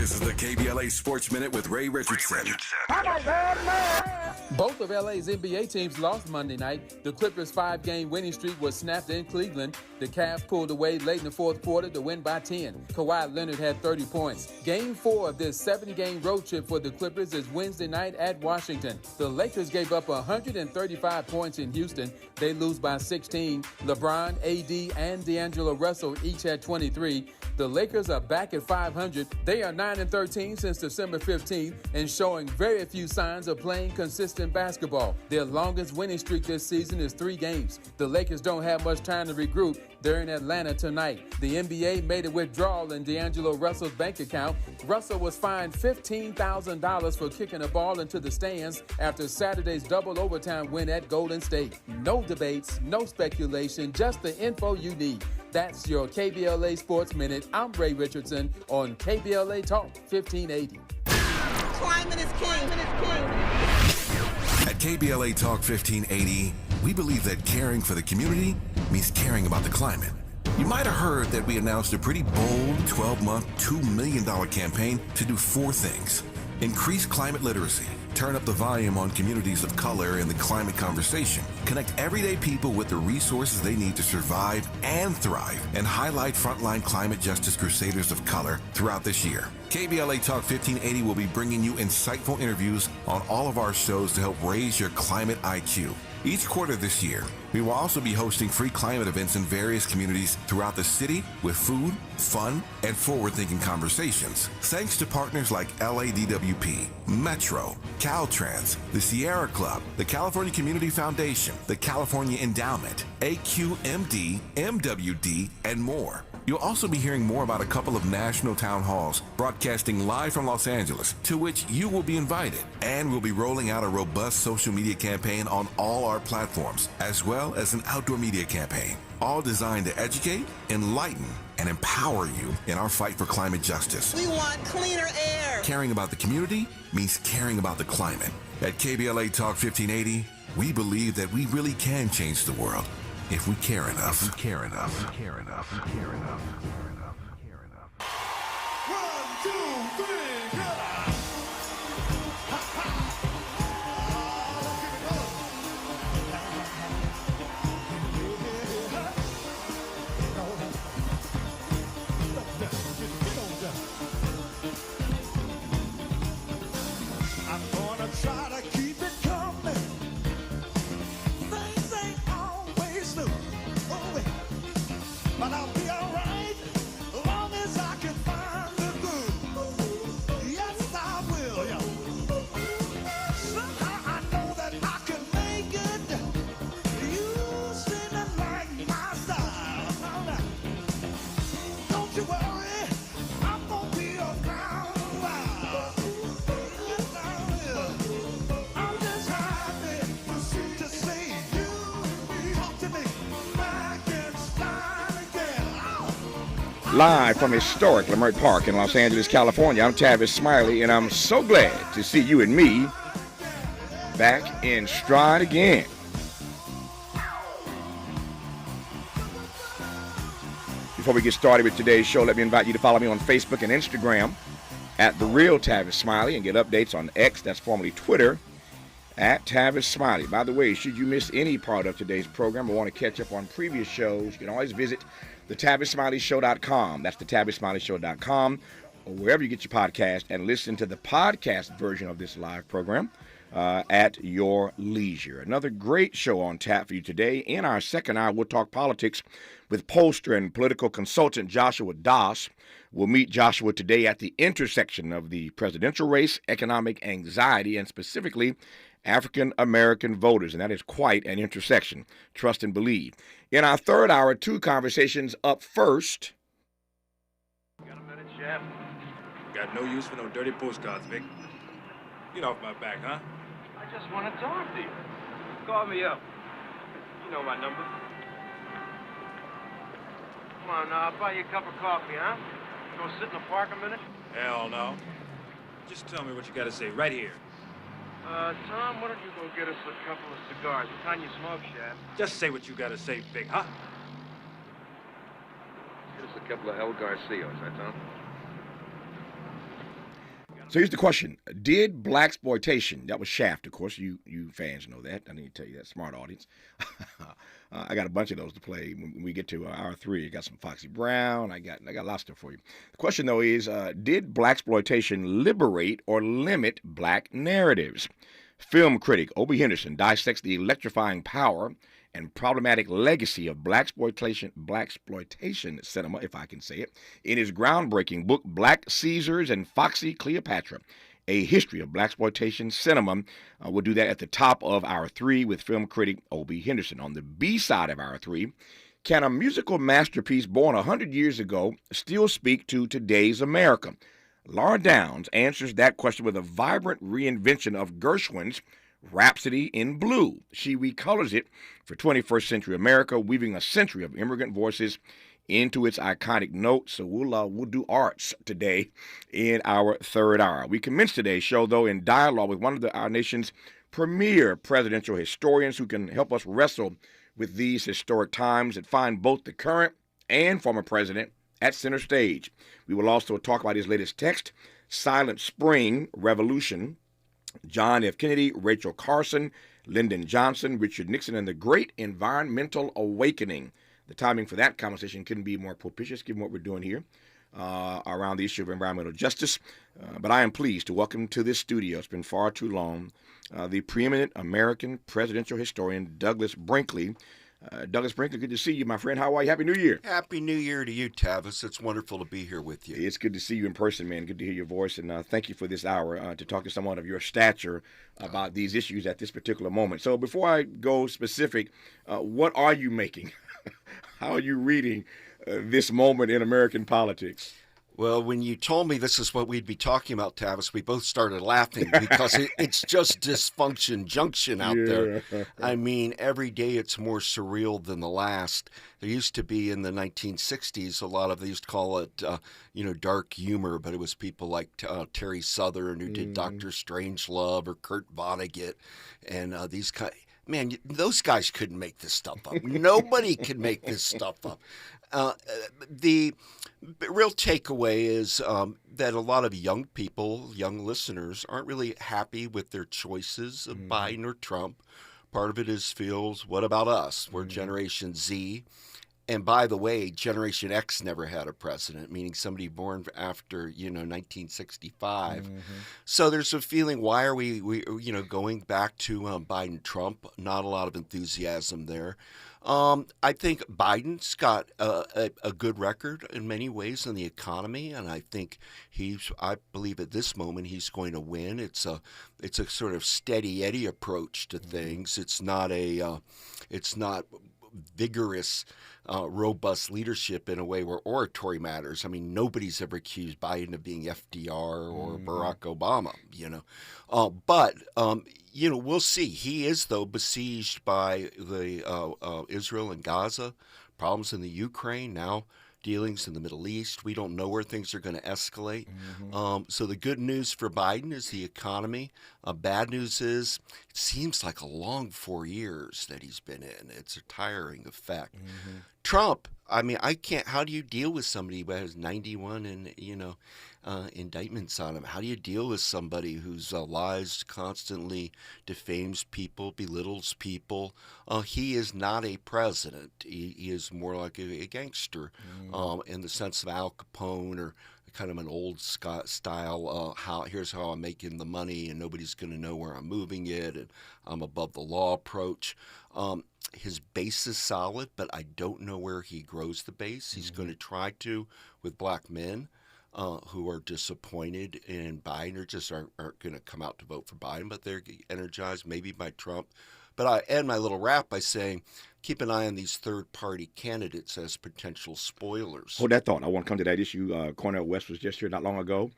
This is the KBLA Sports Minute with Ray Richardson. Both of LA's NBA teams lost Monday night. The Clippers' 5-game winning streak was snapped in Cleveland. The Cavs pulled away late in the fourth quarter to win by 10. Kawhi Leonard had 30 points. Game 4 of this 7-game road trip for the Clippers is Wednesday night at Washington. The Lakers gave up 135 points in Houston. They lose by 16. LeBron, AD, and D'Angelo Russell each had 23. The Lakers are back at 500. They are 9-13 since December 15th and showing very few signs of playing consistent basketball. Their longest winning streak this season is 3 games. The Lakers don't have much time to regroup. They're in Atlanta tonight. The NBA made a withdrawal in D'Angelo Russell's bank account. Russell was fined $15,000 for kicking a ball into the stands after Saturday's double overtime win at Golden State. No debates, no speculation, just the info you need. That's your KBLA Sports Minute. I'm Ray Richardson on KBLA Talk 1580. Climate is king. At KBLA Talk 1580, we believe that caring for the community means caring about the climate. You might have heard that we announced a pretty bold 12-month, $2 million campaign to do 4 things. Increase climate literacy, turn up the volume on communities of color in the climate conversation, connect everyday people with the resources they need to survive and thrive, and highlight frontline climate justice crusaders of color throughout this year. KBLA Talk 1580 will be bringing you insightful interviews on all of our shows to help raise your climate IQ. Each quarter this year, we will also be hosting free climate events in various communities throughout the city with food, fun, and forward-thinking conversations. Thanks to partners like LADWP, Metro, Caltrans, the Sierra Club, the California Community Foundation, the California Endowment, AQMD, MWD, and more. You'll also be hearing more about a couple of national town halls broadcasting live from Los Angeles, to which you will be invited. And we'll be rolling out a robust social media campaign on all our platforms, as well as an outdoor media campaign, all designed to educate, enlighten, and empower you in our fight for climate justice. We want cleaner air. Caring about the community means caring about the climate. At KBLA Talk 1580, we believe that we really can change the world if we care enough. If we care enough. If we care enough. If we care enough. If we care enough. If we care enough. 1, 2, 3, go! Ha ha! I'm gonna try to keep it coming. Things ain't always smooth, but I'll be alright as long as I can find the groove. Yes, I will. Somehow I know that I can make it. You seem to like my style. Don't you worry, I'm gonna be around a while. Yes, I will. I'm just happy to see you talk to me back in style again. Live from historic Leimert Park in Los Angeles, California, I'm Tavis Smiley, and I'm so glad to see you and me back in stride again. Before we get started with today's show, let me invite you to follow me on Facebook and Instagram at The Real Tavis Smiley and get updates on X, that's formerly Twitter, at Tavis Smiley. By the way, should you miss any part of today's program or want to catch up on previous shows, you can always visit thetavissmileyshow.com. That's thetavissmileyshow.com, or wherever you get your podcast, and listen to the podcast version of this live program at your leisure. Another great show on tap for you today. In our second hour, we'll talk politics with pollster and political consultant Joshua Das. We'll meet Joshua today at the intersection of the presidential race, economic anxiety, and specifically African-American voters, and that is quite an intersection. Trust and believe. In our third hour, 2 conversations up first. Got a minute, Chef? Got no use for no dirty postcards, Vic. Get off my back, huh? I just want to talk to you. Call me up. You know my number. Come on, now, I'll buy you a cup of coffee, huh? Go sit in the park a minute? Hell no. Just tell me what you got to say right here. Tom, why don't you go get us a couple of cigars? What kind you smoke, Chef? Just say what you got to say, Big, huh? Get us a couple of El Garcios, huh, Tom? So here's the question. Did blaxploitation, that was Shaft, of course, you fans know that. I need to tell you that, smart audience. I got a bunch of those to play when we get to hour 3. I got some Foxy Brown. I got lots of stuff for you. The question, though, is did blaxploitation liberate or limit black narratives? Film critic Obie Henderson dissects the electrifying power and problematic legacy of blaxploitation cinema, if I can say it, in his groundbreaking book Black Caesars and Foxy Cleopatra, a history of blaxploitation cinema. We'll do that at the top of hour 3 with film critic Obie Henderson. On the B side of hour 3, can a musical masterpiece born 100 years ago still speak to today's America? Laura Downs answers that question with a vibrant reinvention of Gershwin's Rhapsody in Blue. She recolors it for 21st century America, weaving a century of immigrant voices into its iconic notes. So we'll do arts today in our third hour. We commence today's show, though, in dialogue with one of our nation's premier presidential historians who can help us wrestle with these historic times that find both the current and former president at center stage. We will also talk about his latest text, Silent Spring Revolution, John F. Kennedy, Rachel Carson, Lyndon Johnson, Richard Nixon, and the Great Environmental Awakening. The timing for that conversation couldn't be more propitious given what we're doing here around the issue of environmental justice. But I am pleased to welcome to this studio, it's been far too long, the preeminent American presidential historian, Douglas Brinkley. Douglas Brinkley, good to see you, my friend. How are you? Happy New Year. Happy New Year to you, Tavis. It's wonderful to be here with you. It's good to see you in person, man. Good to hear your voice, and thank you for this hour to talk to someone of your stature about these issues at this particular moment. So before I go specific, what are you making? How are you reading this moment in American politics? Well, when you told me this is what we'd be talking about, Tavis, we both started laughing because it's just dysfunction junction out there. I mean, every day it's more surreal than the last. There used to be in the 1960s, a lot of they used to call it, dark humor, but it was people like Terry Southern who did Dr. Strangelove or Kurt Vonnegut and these kind. Man, those guys couldn't make this stuff up. Nobody could make this stuff up. The real takeaway is that a lot of young people, young listeners, aren't really happy with their choices of Biden or Trump. Part of it is feels, what about us? We're Generation Z. And by the way, Generation X never had a president, meaning somebody born after, 1965. So there's a feeling, why are we going back to Biden-Trump? Not a lot of enthusiasm there. I think Biden's got a good record in many ways in the economy, and I think I believe at this moment he's going to win. It's a sort of steady Eddie approach to things. It's not vigorous, robust leadership in a way where oratory matters. I mean, nobody's ever accused Biden of being FDR or Barack Obama, But we'll see. He is, though, besieged by the Israel and Gaza, problems in the Ukraine, now dealings in the Middle East. We don't know where things are going to escalate. So the good news for Biden is the economy. Bad news is it seems like a long 4 years that he's been in. It's a tiring effect. Trump, I mean, how do you deal with somebody who has 91 and, indictments on him? How do you deal with somebody whose lies constantly defames people, belittles people? He is not a president. He is more like a gangster in the sense of Al Capone or kind of an old style, here's how I'm making the money and nobody's going to know where I'm moving it and I'm above the law approach. His base is solid, but I don't know where he grows the base. He's going to try to with black men who are disappointed in Biden or just aren't going to come out to vote for Biden, but they're energized maybe by Trump. But I end my little rap by saying, keep an eye on these third-party candidates as potential spoilers. Hold that thought. I want to come to that issue. Cornel West was just here not long ago.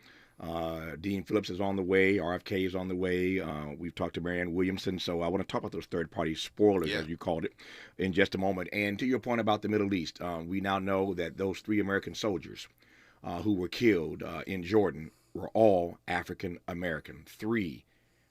Dean Phillips is on the way. RFK is on the way. We've talked to Marianne Williamson. So I want to talk about those third-party spoilers, as you called it, in just a moment. And to your point about the Middle East, we now know that those 3 American soldiers who were killed in Jordan were all African-American. 3.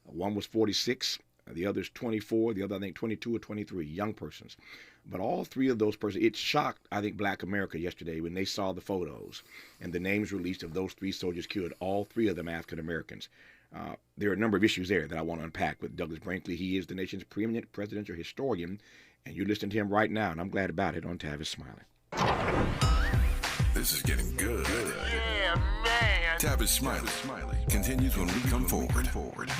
One was 46. The other's 24. The other, I think, 22 or 23, young persons. But all three of those persons, it shocked, I think, Black America yesterday when they saw the photos and the names released of those three soldiers killed, all three of them African Americans. There are a number of issues there that I want to unpack with Douglas Brinkley. He is the nation's preeminent presidential historian, and you're listening to him right now, and I'm glad about it on Tavis Smiley. This is getting good. Yeah, man. Tavis Smiley continues when we come forward.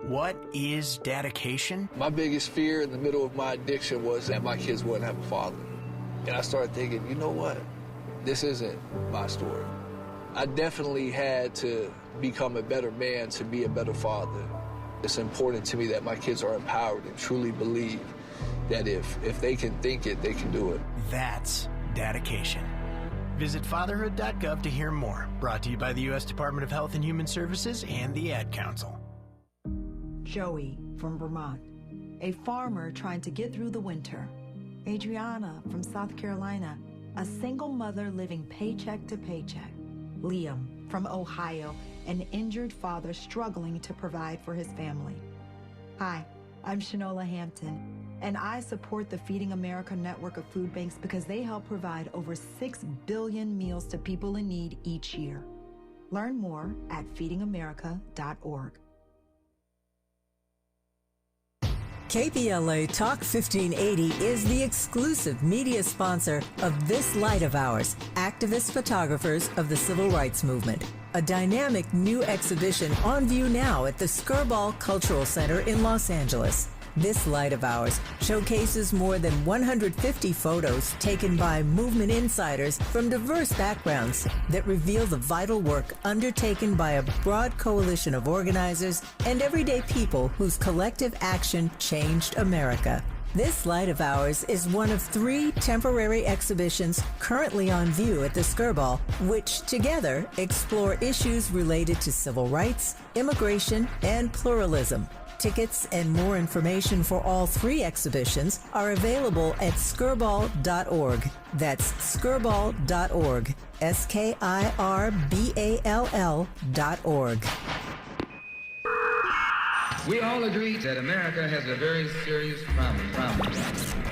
What is dedication? My biggest fear in the middle of my addiction was that my kids wouldn't have a father. And I started thinking, you know what? This isn't my story. I definitely had to become a better man to be a better father. It's important to me that my kids are empowered and truly believe that if they can think it, they can do it. That's dedication. Visit fatherhood.gov to hear more. Brought to you by the U.S. Department of Health and Human Services and the Ad Council. Joey from Vermont, a farmer trying to get through the winter. Adriana from South Carolina, a single mother living paycheck to paycheck. Liam from Ohio, an injured father struggling to provide for his family. Hi, I'm Shanola Hampton, and I support the Feeding America network of food banks because they help provide over 6 billion meals to people in need each year. Learn more at feedingamerica.org. KBLA Talk 1580 is the exclusive media sponsor of this light of ours, activist photographers of the Civil Rights Movement. A dynamic new exhibition on view now at the Skirball Cultural Center in Los Angeles. This light of ours showcases more than 150 photos taken by movement insiders from diverse backgrounds that reveal the vital work undertaken by a broad coalition of organizers and everyday people whose collective action changed America. This light of ours is one of 3 temporary exhibitions currently on view at the Skirball, which together explore issues related to civil rights, immigration, and pluralism. Tickets and more information for all 3 exhibitions are available at skirball.org. That's skirball.org. SKIRBALL.org. We all agree that America has a very serious problem.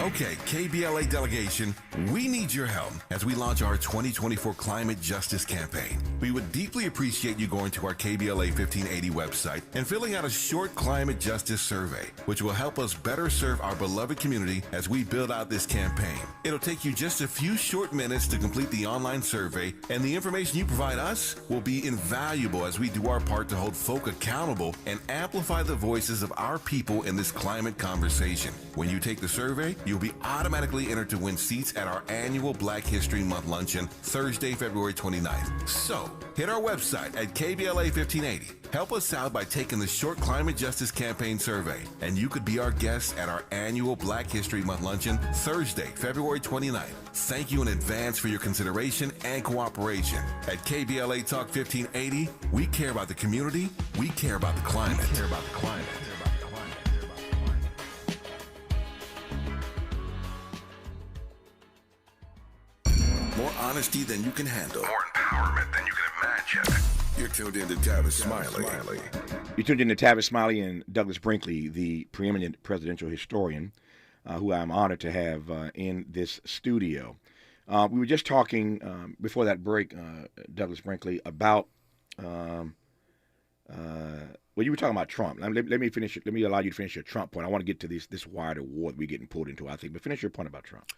Okay, KBLA delegation, we need your help as we launch our 2024 Climate Justice Campaign. We would deeply appreciate you going to our KBLA 1580 website and filling out a short climate justice survey, which will help us better serve our beloved community as we build out this campaign. It'll take you just a few short minutes to complete the online survey, and the information you provide us will be invaluable as we do our part to hold folk accountable and amplify the voices of our people in this climate conversation. When you take the survey, you'll be automatically entered to win seats at our annual Black History Month luncheon, Thursday, February 29th. So, hit our website at KBLA 1580. Help us out by taking the short climate justice campaign survey, and you could be our guest at our annual Black History Month luncheon, Thursday, February 29th. Thank you in advance for your consideration and cooperation. At KBLA Talk 1580, we care about the community, we care about the climate. More honesty than you can handle. More empowerment than you can imagine. You're tuned in to Tavis Smiley. You're tuned in to Tavis Smiley and Douglas Brinkley, the preeminent presidential historian, who I'm honored to have in this studio. We were just talking before that break, Douglas Brinkley, about well, you were talking about Trump. Let me finish. Let me allow you to finish your Trump point. I want to get to this wider war that we're getting pulled into, I think. But finish your point about Trump.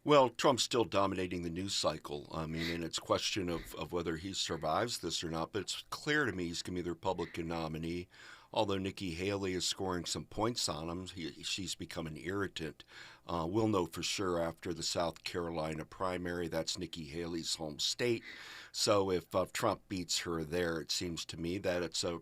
Well, Trump's still dominating the news cycle. I mean, and it's a question of whether he survives this or not. But it's clear to me he's going to be the Republican nominee. Although Nikki Haley is scoring some points on him, she's become an irritant. We'll know for sure after the South Carolina primary. That's Nikki Haley's home state. So if Trump beats her there, it seems to me that it's a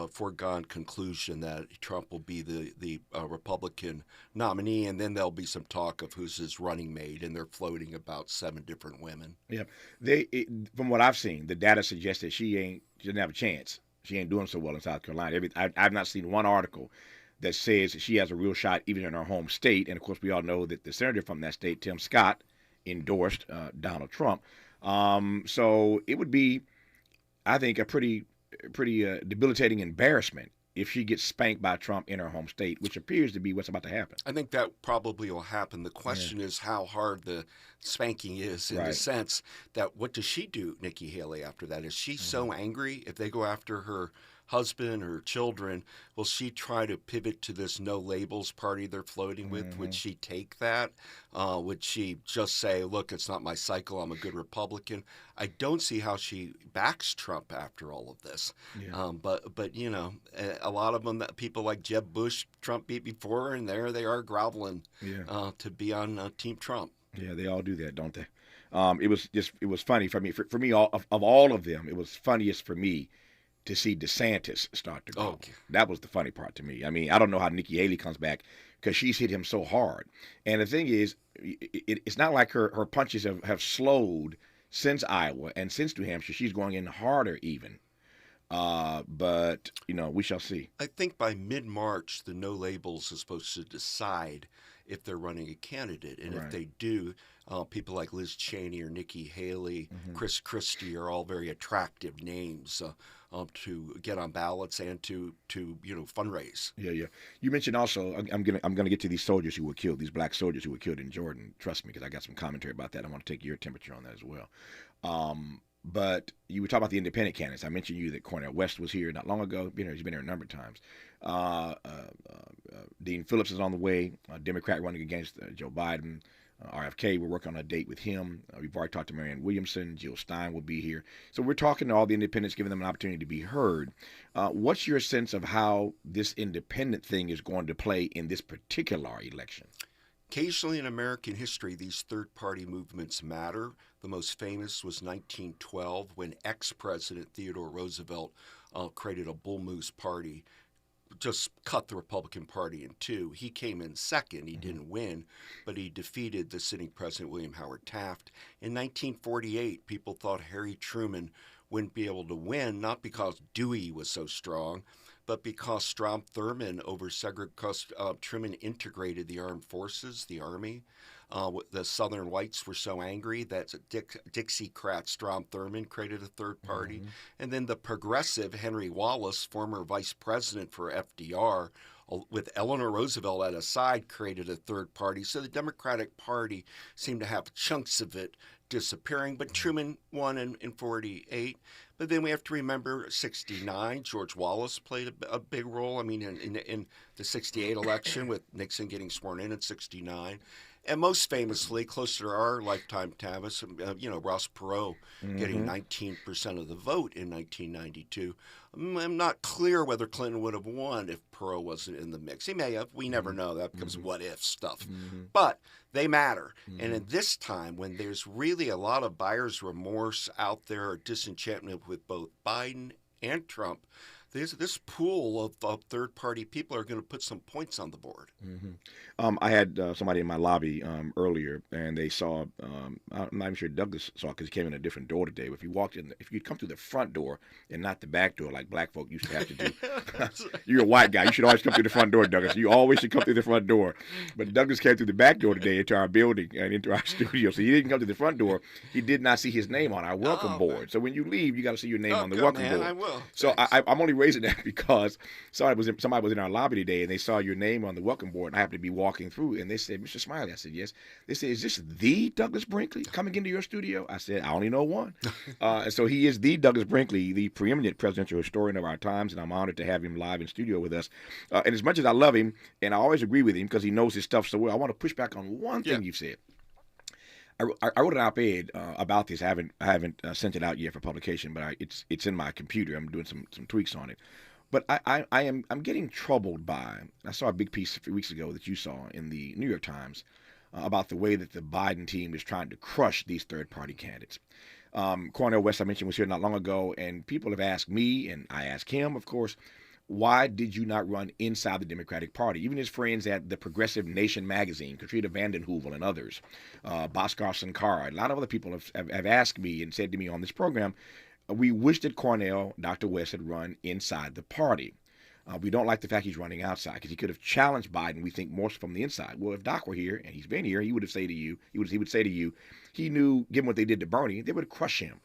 foregone conclusion that Trump will be the Republican nominee, and then there'll be some talk of who's his running mate, and they're floating about 7 different women. Yeah, from what I've seen, the data suggests that she doesn't have a chance. She ain't doing so well in South Carolina. I've not seen one article that says she has a real shot even in her home state. And, of course, we all know that the senator from that state, Tim Scott, endorsed Donald Trump. So it would be, I think, a pretty debilitating embarrassment if she gets spanked by Trump in her home state, which appears to be what's about to happen. I think that probably will happen. The question is how hard the spanking is in the sense that what does she do, Nikki Haley, after that? Is she so angry if they go after her husband or children? Will she try to pivot to this no labels party they're floating with? Would she take that? Would she just say, look, it's not my cycle, I'm a good Republican? I don't see how she backs Trump after all of this. But you know, a lot of them, people like Jeb Bush, Trump beat before, and there they are groveling to be on Team Trump. Yeah, they all do that, don't they? It was funny for me. For me, of all of them, it was funniest for me to see DeSantis start to go. Okay. That was the funny part to me. I mean, I don't know how Nikki Haley comes back because she's hit him so hard. And the thing is, it's not like her punches have slowed since Iowa and since New Hampshire. She's going in harder even. But, you know, we shall see. I think by mid-March, the no labels is supposed to decide if they're running a candidate. And if they do, people like Liz Cheney or Nikki Haley, Chris Christie are all very attractive names to get on ballots and to fundraise. Yeah. You mentioned also, I'm gonna get to these soldiers who were killed, these black soldiers who were killed in Jordan. Trust me, because I got some commentary about that. I want to take your temperature on that as well. But you were talking about the independent candidates. I mentioned you that Cornel West was here not long ago. He's been here a number of times. Dean Phillips is on the way, a Democrat running against Joe Biden. RFK, we're working on a date with him. We've already talked to Marianne Williamson. Jill Stein will be here. So we're talking to all the independents, giving them an opportunity to be heard. What's your sense of how this independent thing is going to play in this particular election? Occasionally in American history, these third-party movements matter. The most famous was 1912 when ex-President Theodore Roosevelt created a bull moose party, just cut the Republican Party in two. He came in second. He didn't win, but he defeated the sitting president, William Howard Taft. In 1948, people thought Harry Truman wouldn't be able to win, not because Dewey was so strong, but because Strom Thurmond Truman integrated the armed forces, the Army. The Southern whites were so angry that Dixiecrat Strom Thurmond created a third party. And then the progressive Henry Wallace, former vice president for FDR, with Eleanor Roosevelt at his side, created a third party. So the Democratic Party seemed to have chunks of it disappearing, but Truman won in 48. But then we have to remember 69, George Wallace played a big role. I mean, in the 68 election with Nixon getting sworn in 69. And most famously, closer to our lifetime, Tavis, Ross Perot getting 19% of the vote in 1992. I'm not clear whether Clinton would have won if Perot wasn't in the mix. He may have. We never know. That becomes what-if stuff. But they matter. And in this time, when there's really a lot of buyer's remorse out there, or disenchantment with both Biden and Trump, this pool of third-party people are going to put some points on the board. I had somebody in my lobby earlier, and they saw, I'm not even sure Douglas saw because he came in a different door today. But if you'd come through the front door and not the back door like black folk used to have to do, you're a white guy. You should always come through the front door, Douglas. You always should come through the front door. But Douglas came through the back door today into our building and into our studio. So he didn't come to the front door. He did not see his name on our welcome board. So when you leave, you got to see your name on the welcome board. I will. So I'm only raising that because somebody was in our lobby today and they saw your name on the welcome board, and I happened to be walking through, and they said, "Mr. Smiley." I said, "Yes." They said, "Is this the Douglas Brinkley coming into your studio?" I said, "I only know one." And so he is the Douglas Brinkley, the preeminent presidential historian of our times, and I'm honored to have him live in studio with us. And as much as I love him, and I always agree with him because he knows his stuff so well, I want to push back on one thing you've said. I wrote an op-ed about this. I haven't sent it out yet for publication, but it's in my computer. I'm doing some tweaks on it. But I'm getting troubled by, I saw a big piece a few weeks ago that you saw in the New York Times about the way that the Biden team is trying to crush these third-party candidates. Cornel West, I mentioned, was here not long ago, and people have asked me, and I asked him, of course, why did you not run inside the Democratic Party? Even his friends at the Progressive Nation magazine, Katrina vanden Heuvel and others, Bhaskar Sankara, a lot of other people have asked me and said to me on this program, we wish that Cornel, Dr. West, had run inside the party. We don't like the fact he's running outside because he could have challenged Biden, we think, more from the inside. Well, if Doc were here, and he's been here, he would say to you, he would say to you, he knew, given what they did to Bernie, they would crush him.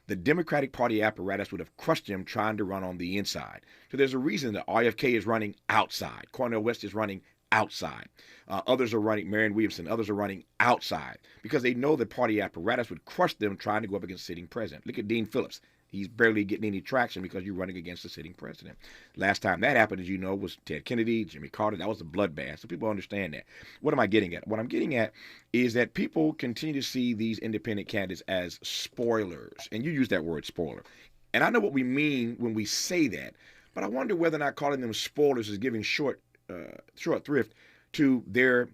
the Democratic Party apparatus would have crushed him trying to run on the inside. So there's a reason that RFK is running outside. Cornel West is running outside. Others are running, Marianne Williamson, others are running outside because they know the party apparatus would crush them trying to go up against the sitting president. Look at Dean Phillips. He's barely getting any traction because you're running against the sitting president. Last time that happened, as you know, was Ted Kennedy, Jimmy Carter. That was a bloodbath. So people understand that. What am I getting at? What I'm getting at is that people continue to see these independent candidates as spoilers. And you use that word, spoiler. And I know what we mean when we say that. But I wonder whether or not calling them spoilers is giving short thrift to their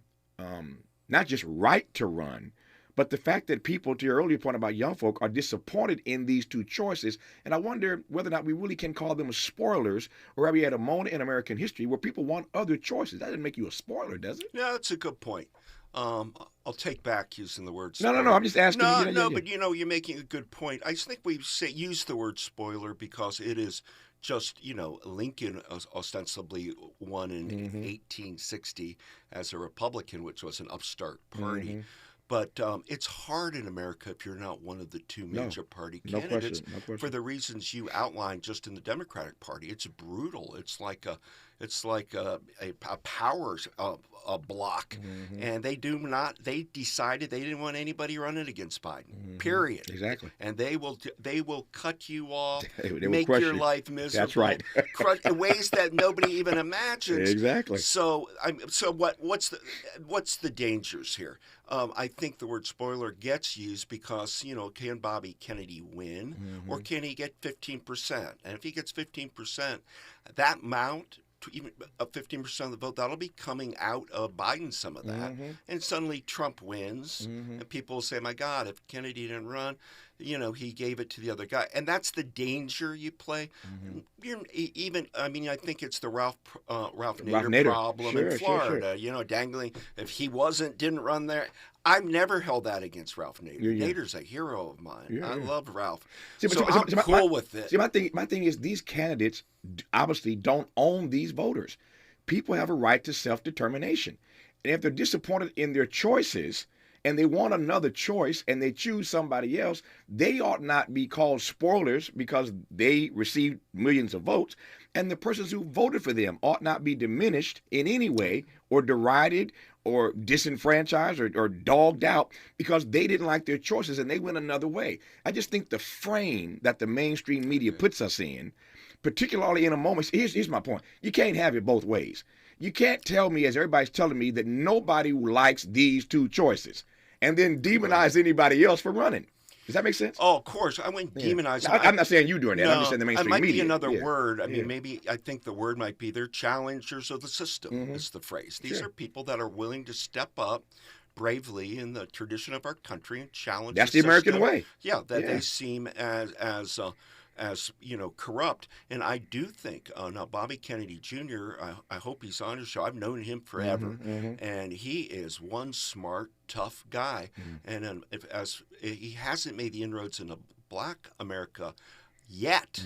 not just right to run, but the fact that people, to your earlier point about young folk, are disappointed in these two choices. And I wonder whether or not we really can call them spoilers, or are we at a moment in American history where people want other choices? That doesn't make you a spoiler, does it? Yeah, that's a good point. I'll take back using the word No, spoiler. I'm just asking. But you're making a good point. I just think we use the word spoiler because it is just, Lincoln ostensibly won in 1860 as a Republican, which was an upstart party. But it's hard in America if you're not one of the two major party candidates. No question. For the reasons you outlined just in the Democratic Party. It's brutal. It's like a power block, and they decided they didn't want anybody running against Biden. Period. Exactly. And they will cut you off, They make will crush your you. life miserable. That's right. In ways that nobody even imagines. Exactly. So what's the dangers here? I think the word spoiler gets used because, can Bobby Kennedy win, or can he get 15%? And if he gets 15%, that amount, even 15% of the vote, that'll be coming out of Biden, some of that. And suddenly Trump wins, and people will say, my God, if Kennedy didn't run, he gave it to the other guy. And that's the danger you play. I think it's the Ralph Nader problem in Florida, dangling. If he didn't run there. I've never held that against Ralph Nader. Nader's a hero of mine. I love Ralph. I'm cool with it. See, my thing is these candidates obviously don't own these voters. People have a right to self-determination. And if they're disappointed in their choices and they want another choice and they choose somebody else, they ought not be called spoilers because they received millions of votes. And the persons who voted for them ought not be diminished in any way or derided or disenfranchised or dogged out because they didn't like their choices and they went another way. I just think the frame that the mainstream media puts us in, particularly in a moment, here's my point. You can't have it both ways. You can't tell me, as everybody's telling me, that nobody likes these two choices and then demonize anybody else for running. Does that make sense? Oh, of course. I wouldn't demonize them. I'm not saying you doing that. No, I'm just saying the mainstream media. It might be another word. I mean, maybe I think the word might be they're challengers of the system is the phrase. These are people that are willing to step up bravely in the tradition of our country and challenge That's the American way. Yeah, they seem as corrupt. And I do think, now Bobby Kennedy Jr., I hope he's on your show. I've known him forever. And he is one smart, tough guy. And he hasn't made the inroads into Black America yet.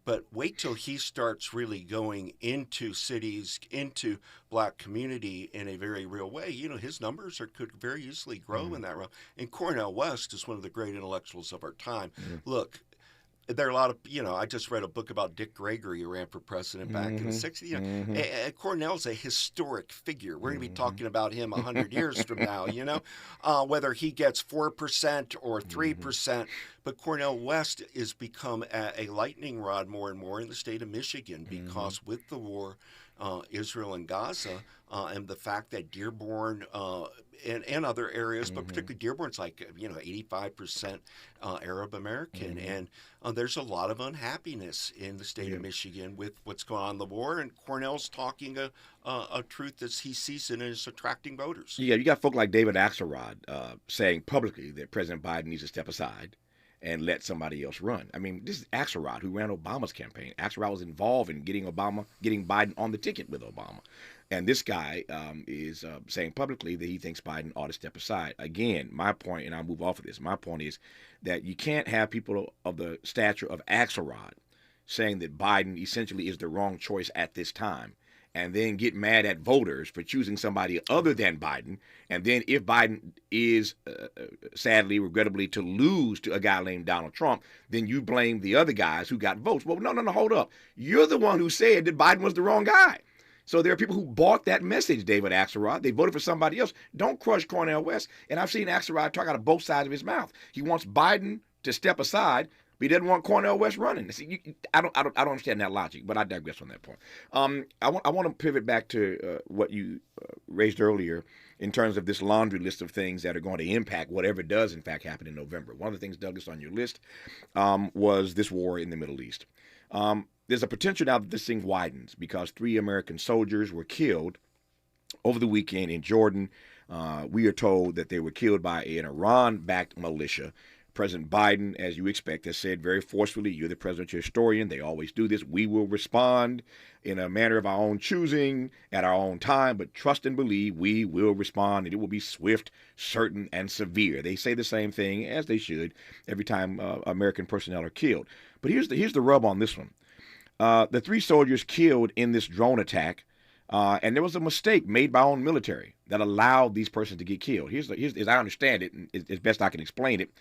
But wait till he starts really going into cities, into Black community in a very real way. His numbers could very easily grow in that realm. And Cornel West is one of the great intellectuals of our time. Look, there are a lot of, I just read a book about Dick Gregory, who ran for president back in the 60s. Cornell's a historic figure. We're going to be talking about him 100 years from now, whether he gets 4% or 3%. But Cornel West has become a lightning rod more and more in the state of Michigan because with the war, Israel and Gaza, and the fact that Dearborn and other areas, but particularly Dearborn's 85% Arab American, and there's a lot of unhappiness in the state of Michigan with what's going on in the war. And Cornell's talking a truth that he sees and is attracting voters. Yeah, you got folk like David Axelrod saying publicly that President Biden needs to step aside and let somebody else run. I mean, this is Axelrod, who ran Obama's campaign. Axelrod was involved in getting Biden on the ticket with Obama. And this guy is saying publicly that he thinks Biden ought to step aside. Again, my point, and I'll move off of this, my point is that you can't have people of the stature of Axelrod saying that Biden essentially is the wrong choice at this time and then get mad at voters for choosing somebody other than Biden. And then if Biden is, sadly, regrettably, to lose to a guy named Donald Trump, then you blame the other guys who got votes. Well, no, hold up. You're the one who said that Biden was the wrong guy. So there are people who bought that message, David Axelrod. They voted for somebody else. Don't crush Cornel West. And I've seen Axelrod talk out of both sides of his mouth. He wants Biden to step aside, but he doesn't want Cornel West running. See, I don't understand that logic, but I digress on that point. I want to pivot back to what you raised earlier in terms of this laundry list of things that are going to impact whatever does in fact happen in November. One of the things, Douglas, on your list was this war in the Middle East. There's a potential now that this thing widens because 3 American soldiers were killed over the weekend in Jordan. We are told that they were killed by an Iran-backed militia. President Biden, as you expect, has said very forcefully, you're the presidential historian. They always do this. We will respond in a manner of our own choosing at our own time, but trust and believe we will respond, and it will be swift, certain, and severe. They say the same thing, as they should, every time American personnel are killed. But here's the rub on this one. The 3 soldiers killed in this drone attack, and there was a mistake made by our own military that allowed these persons to get killed. Here's as I understand it, and as best I can explain it.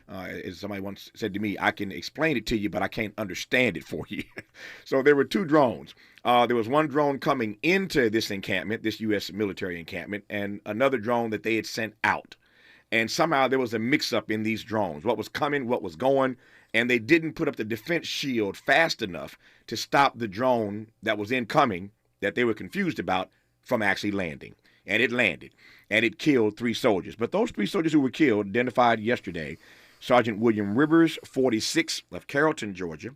As somebody once said to me, I can explain it to you, but I can't understand it for you. So there were 2 drones. There was one drone coming into this encampment, this U.S. military encampment, and another drone that they had sent out. And somehow there was a mix-up in these drones, what was coming, what was going, and they didn't put up the defense shield fast enough to stop the drone that was incoming that they were confused about from actually landing. And it landed, and it killed 3 soldiers. But those 3 soldiers who were killed, identified yesterday, Sergeant William Rivers, 46, of Carrollton, Georgia,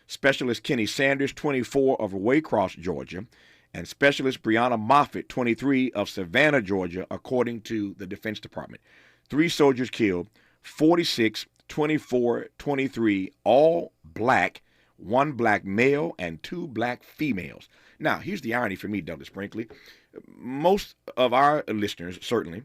Specialist Kenny Sanders, 24, of Waycross, Georgia, and Specialist Brianna Moffitt, 23, of Savannah, Georgia, according to the Defense Department. 3 soldiers killed, 46, 24, 23, all black, 1 black male and 2 black females. Now, here's the irony for me, Douglas Brinkley. Most of our listeners, certainly,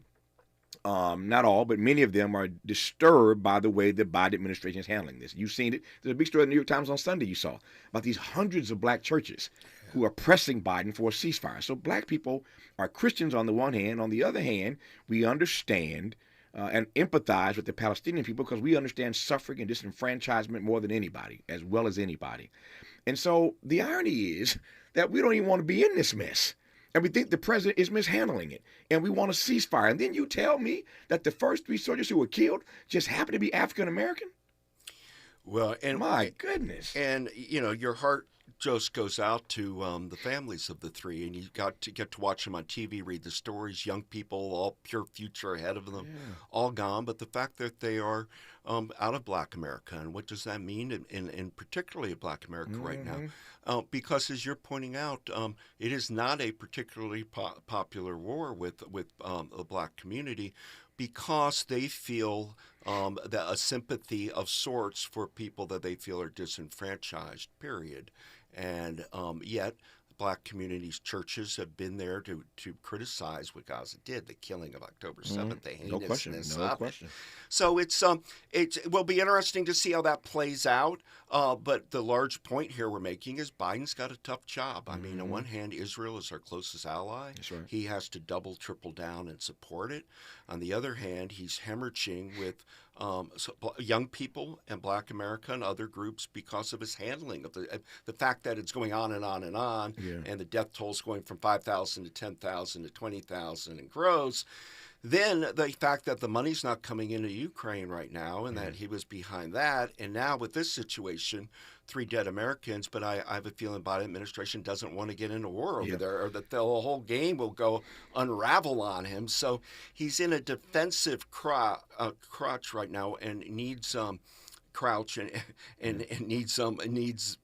not all, but many of them are disturbed by the way the Biden administration is handling this. You've seen it. There's a big story in the New York Times on Sunday you saw about these hundreds of black churches who are pressing Biden for a ceasefire. So black people are Christians on the one hand. On the other hand, we understand and empathize with the Palestinian people because we understand suffering and disenfranchisement more than anybody, as well as anybody. And so the irony is that we don't even want to be in this mess. And we think the president is mishandling it. And we want a ceasefire. And then you tell me that the first 3 soldiers who were killed just happened to be African American? Well, and my goodness. And, your heart just goes out to the families of the 3, and you get to watch them on TV, read the stories, young people, all pure future ahead of them, all gone. But the fact that they are out of Black America, and what does that mean in particularly Black America right now? Because as you're pointing out, it is not a particularly popular war with the Black community, because they feel that a sympathy of sorts for people that they feel are disenfranchised, period. And yet Black communities, churches have been there to criticize what Gaza did, the killing of October 7th, the heinousness no question. So it will be interesting to see how that plays out. But the large point here we're making is Biden's got a tough job. I mean, on one hand, Israel is our closest ally. That's right. He has to double, triple down and support it. On the other hand, he's hemorrhaging with young people and Black America and other groups because of his handling of the fact that it's going on and on and on, and the death toll is going from 5,000 to 10,000 to 20,000 and grows. Then the fact that the money's not coming into Ukraine right now, and that he was behind that, and now with this situation, 3 dead Americans, but I have a feeling Biden administration doesn't want to get into war over there, or that the whole game will go unravel on him. So he's in a defensive crotch right now, and needs crouch and needs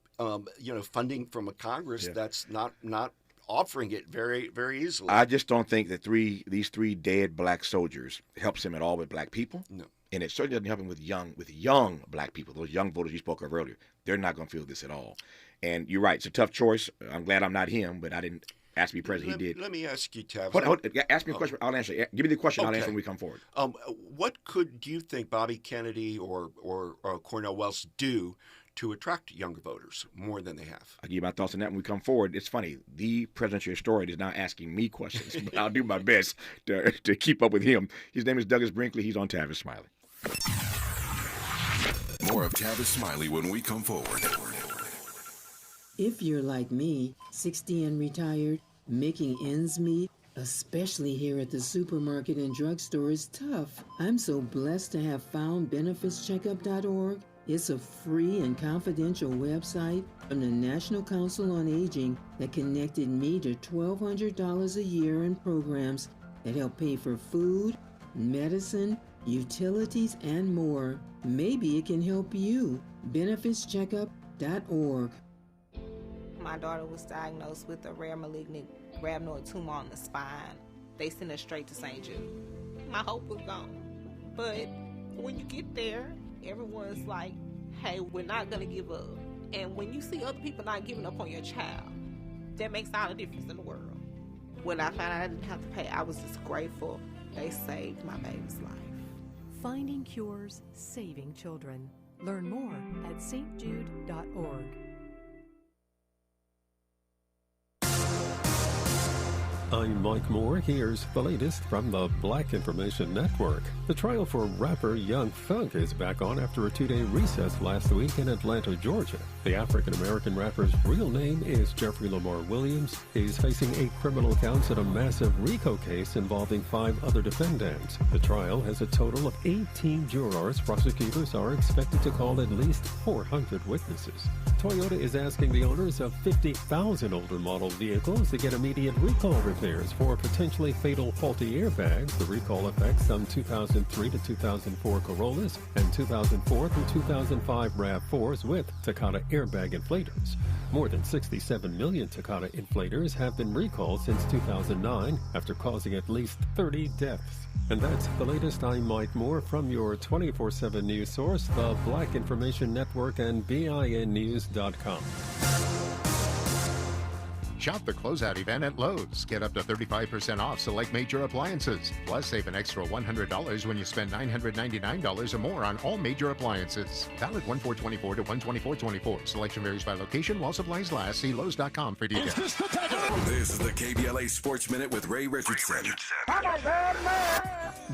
funding from a Congress that's not offering it very, very easily. I just don't think that these 3 dead Black soldiers helps him at all with Black people. No. And it certainly doesn't help him with young Black people, those young voters you spoke of earlier. They're not going to feel this at all. And you're right, it's a tough choice. I'm glad I'm not him, but I didn't ask to be president. He did. Let me ask you, Tavis. Ask me a question. I'll answer. Give me the question. I'll answer when we come forward. What do you think Bobby Kennedy or Cornel West do to attract younger voters more than they have. I'll give you my thoughts on that when we come forward. It's funny. The presidential historian is now asking me questions, but I'll do my best to keep up with him. His name is Douglas Brinkley. He's on Tavis Smiley. More of Tavis Smiley when we come forward. If you're like me, 60 and retired, making ends meet, especially here at the supermarket and drugstore, is tough. I'm so blessed to have found benefitscheckup.org. It's a free and confidential website from the National Council on Aging that connected me to $1,200 a year in programs that help pay for food, medicine, utilities, and more. Maybe it can help you. benefitscheckup.org. My daughter was diagnosed with a rare malignant rhabdoid tumor on the spine. They sent her straight to St. Jude. My hope was gone. But when you get there, everyone's like, hey, we're not going to give up. And when you see other people not giving up on your child, that makes all the difference in the world. When I found out I didn't have to pay, I was just grateful. They saved my baby's life. Finding cures, saving children. Learn more at stjude.org. I'm Mike Moore. Here's the latest from the Black Information Network. The trial for rapper Young Thug is back on after a two-day recess last week in Atlanta, Georgia. The African-American rapper's real name is Jeffrey Lamar Williams. He's facing 8 criminal counts in a massive RICO case involving 5 other defendants. The trial has a total of 18 jurors. Prosecutors are expected to call at least 400 witnesses. Toyota is asking the owners of 50,000 older model vehicles to get immediate recall repairs for potentially fatal faulty airbags. The recall affects some 2003 to 2004 Corollas and 2004 through 2005 RAV4s with Takata airbag inflators. More than 67 million Takata inflators have been recalled since 2009 after causing at least 30 deaths. And that's the latest. I'm Mike Moore from your 24/7 news source, the Black Information Network and BINnews.com. Shop the closeout event at Lowe's. Get up to 35% off select major appliances. Plus, save an extra $100 when you spend $999 or more on all major appliances. Valid 1/4/24 to 1/24/24. Selection varies by location while supplies last. See Lowe's.com for details. This is the KBLA Sports Minute with Ray Richardson.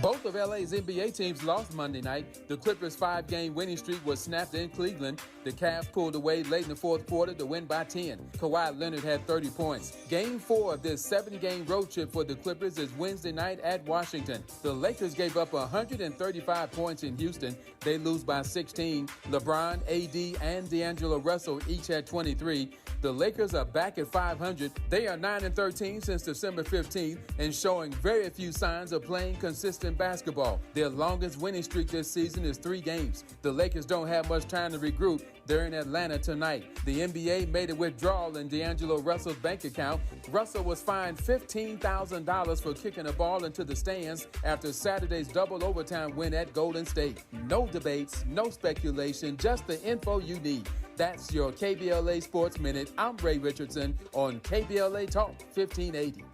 Both of LA's NBA teams lost Monday night. The Clippers' 5-game winning streak was snapped in Cleveland. The Cavs pulled away late in the fourth quarter to win by 10. Kawhi Leonard had 30 points. Game 4 of this 7-game road trip for the Clippers is Wednesday night at Washington. The Lakers gave up 135 points in Houston. They lose by 16. LeBron, AD, and D'Angelo Russell each had 23. The Lakers are back at 500. They are 9-13 since December 15th and showing very few signs of playing consistent basketball. Their longest winning streak this season is 3 games. The Lakers don't have much time to regroup. They're in Atlanta tonight. The NBA made a withdrawal in D'Angelo Russell's bank account. Russell was fined $15,000 for kicking a ball into the stands after Saturday's double overtime win at Golden State. No debates, no speculation, just the info you need. That's your KBLA Sports Minute. I'm Ray Richardson on KBLA Talk 1580.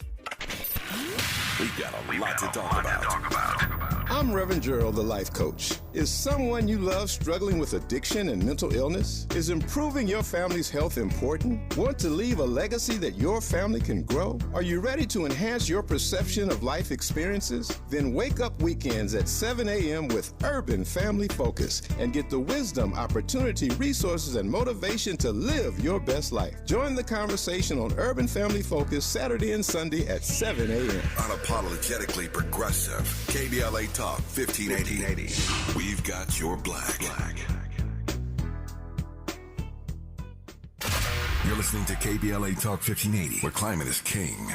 We got a lot to talk about. I'm Reverend Gerald, the life coach. Is someone you love struggling with addiction and mental illness? Is improving your family's health important? Want to leave a legacy that your family can grow? Are you ready to enhance your perception of life experiences? Then wake up weekends at 7 a.m. with Urban Family Focus and get the wisdom, opportunity, resources, and motivation to live your best life. Join the conversation on Urban Family Focus Saturday and Sunday at 7 a.m. Unapologetically progressive. KBLA Talk 1580. We've got your black. You're listening to KBLA Talk 1580, where climate is king.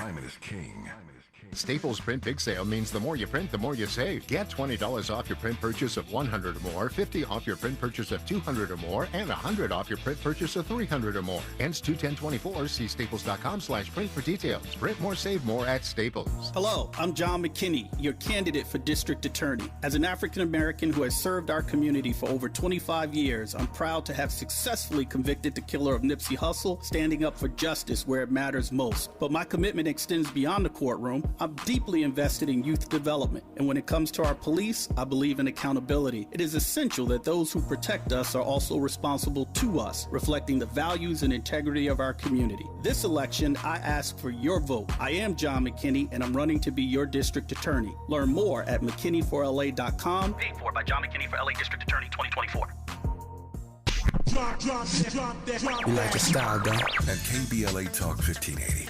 Staples Print Big Sale means the more you print, the more you save. Get $20 off your print purchase of $100 or more, $50 off your print purchase of $200 or more, and $100 off your print purchase of $300 or more. Ends 2/10/24. See staples.com/print for details. Print more, save more at Staples. Hello, I'm John McKinney, your candidate for District Attorney. As an African American who has served our community for over 25 years, I'm proud to have successfully convicted the killer of Nipsey Hussle, standing up for justice where it matters most. But my commitment extends beyond the courtroom. I'm deeply invested in youth development, and when it comes to our police, I believe in accountability. It is essential that those who protect us are also responsible to us, reflecting the values and integrity of our community. This election, I ask for your vote. I am John McKinney, and I'm running to be your district attorney. Learn more at McKinneyforLA.com. Paid for by John McKinney for LA District Attorney 2024. You like the style, Doc? At KBLA Talk 1580,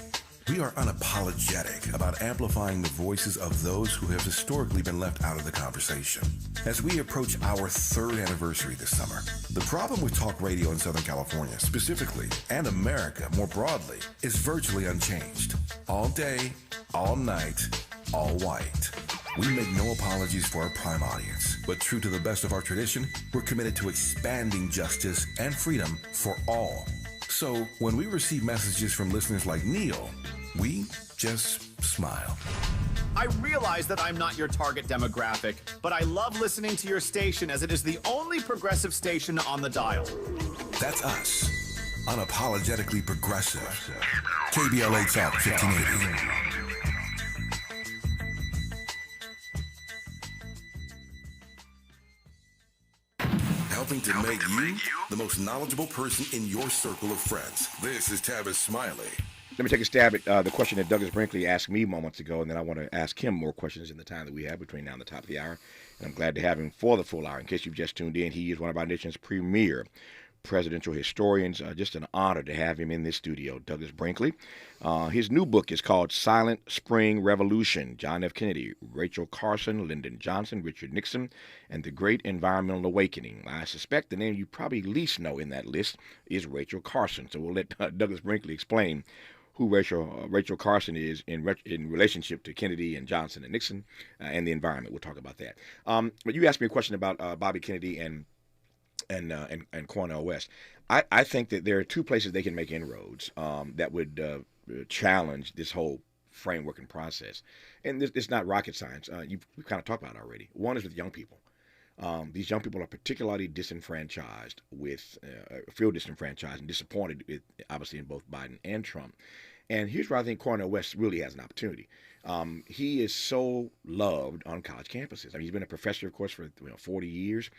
we are unapologetic about amplifying the voices of those who have historically been left out of the conversation. As we approach our 3rd anniversary this summer, the problem with talk radio in Southern California specifically, and America more broadly, is virtually unchanged. All day, all night, all white. We make no apologies for our prime audience, but true to the best of our tradition, we're committed to expanding justice and freedom for all. So when we receive messages from listeners like Neil, we just smile. I realize that I'm not your target demographic, but I love listening to your station as it is the only progressive station on the dial. That's us. Unapologetically progressive. KBLA Talk 1580. Helping to make you the most knowledgeable person in your circle of friends. This is Tavis Smiley. Let me take a stab at the question that Douglas Brinkley asked me moments ago, and then I want to ask him more questions in the time that we have between now and the top of the hour. And I'm glad to have him for the full hour. In case you've just tuned in, he is one of our nation's premier presidential historians. Just an honor to have him in this studio, Douglas Brinkley. His new book is called Silent Spring Revolution, John F. Kennedy, Rachel Carson, Lyndon Johnson, Richard Nixon, and the Great Environmental Awakening. I suspect the name you probably least know in that list is Rachel Carson. So we'll let Douglas Brinkley explain who Rachel Carson is in relationship to Kennedy and Johnson and Nixon and the environment. We'll talk about that. But you asked me a question about Bobby Kennedy and Cornel West. I think that there are two places they can make inroads that would challenge this whole framework and process. And it's not rocket science. We've kind of talked about it already. One is with young people. These young people are particularly disenfranchised feel disenfranchised and disappointed, obviously, in both Biden and Trump. And here's where I think Cornel West really has an opportunity. He is so loved on college campuses. I mean, he's been a professor, of course, for 40 years.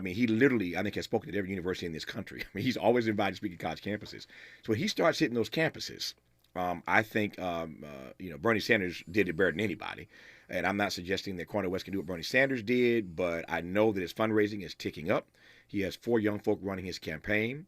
He literally, I think, has spoken at every university in this country. I mean, he's always invited to speak at college campuses. So when he starts hitting those campuses, I think, Bernie Sanders did it better than anybody. And I'm not suggesting that Cornel West can do what Bernie Sanders did, but I know that his fundraising is ticking up. He has 4 young folk running his campaign,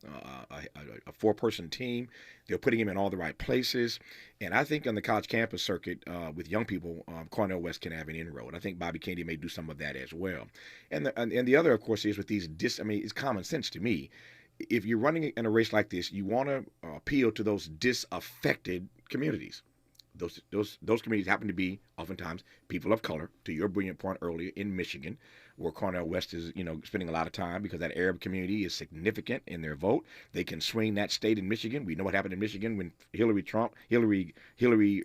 a 4-person team. They're putting him in all the right places. And I think on the college campus circuit with young people, Cornel West can have an inroad. I think Bobby Kennedy may do some of that as well. And the other, of course, is with these it's common sense to me. If you're running in a race like this, you want to appeal to those disaffected communities. Those communities happen to be oftentimes people of color, to your brilliant point earlier, in Michigan, where Cornel West is, spending a lot of time because that Arab community is significant in their vote. They can swing that state in Michigan. We know what happened in Michigan when Hillary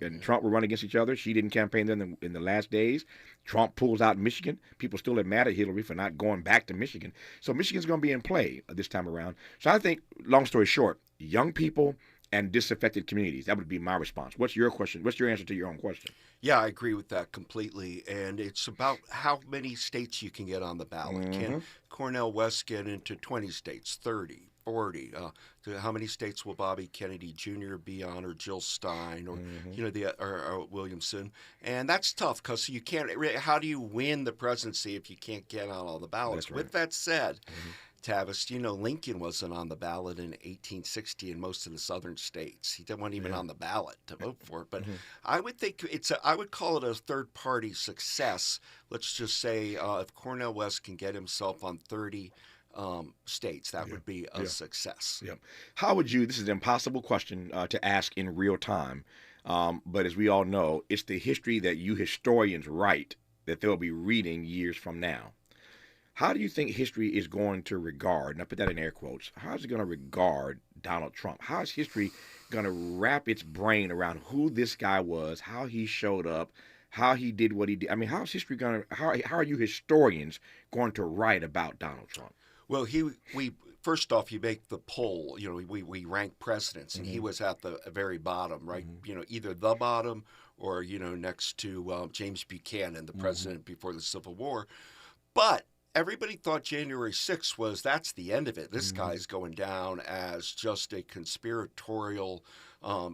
and Trump were running against each other. She didn't campaign them in the last days. Trump pulls out Michigan. People still are mad at Hillary for not going back to Michigan. So Michigan's going to be in play this time around. So I think, long story short, young people and disaffected communities. That would be my response. What's your question? What's your answer to your own question? Yeah, I agree with that completely. And it's about how many states you can get on the ballot. Mm-hmm. Can Cornel West get into 20 states, 30, 40? How many states will Bobby Kennedy Jr. be on, or Jill Stein, or or Williamson? And that's tough because you can't. How do you win the presidency if you can't get on all the ballots? Right. With that said. Mm-hmm. Tavis, Lincoln wasn't on the ballot in 1860 in most of the southern states. He wasn't even on the ballot to vote for it. But I would think I would call it a third-party success. Let's just say if Cornel West can get himself on 30 states, that would be a success. Yeah. How would you? This is an impossible question to ask in real time, but as we all know, it's the history that you historians write that they'll be reading years from now. How do you think history is going to regard, and I put that in air quotes, how is it going to regard Donald Trump? How is history going to wrap its brain around who this guy was, how he showed up, how he did what he did? I mean, how is history going to, how are you historians going to write about Donald Trump? Well, first off, you make the poll. You know, we rank presidents, and he was at the very bottom, right? You know, either the bottom or, you know, next to James Buchanan, the president before the Civil War. But everybody thought January 6th that's the end of it. This guy's going down as just a conspiratorial,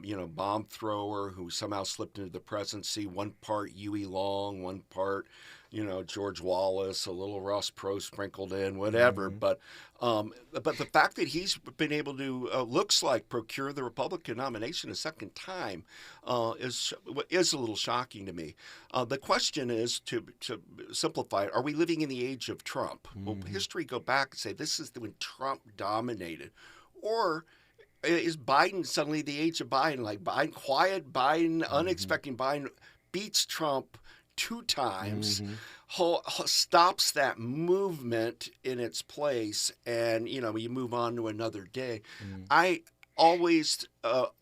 you know, bomb thrower who somehow slipped into the presidency. One part Huey Long, one part, you know, George Wallace, a little Ross Perot sprinkled in, whatever. But the fact that he's been able to, looks like, procure the Republican nomination a second time is a little shocking to me. The question is, to simplify it, are we living in the age of Trump? Will history go back and say this is when Trump dominated? Or is Biden suddenly the age of Biden? Like Biden, quiet Biden, unexpected Biden beats Trump 2 times, stops that movement in its place, and, you know, you move on to another day. I always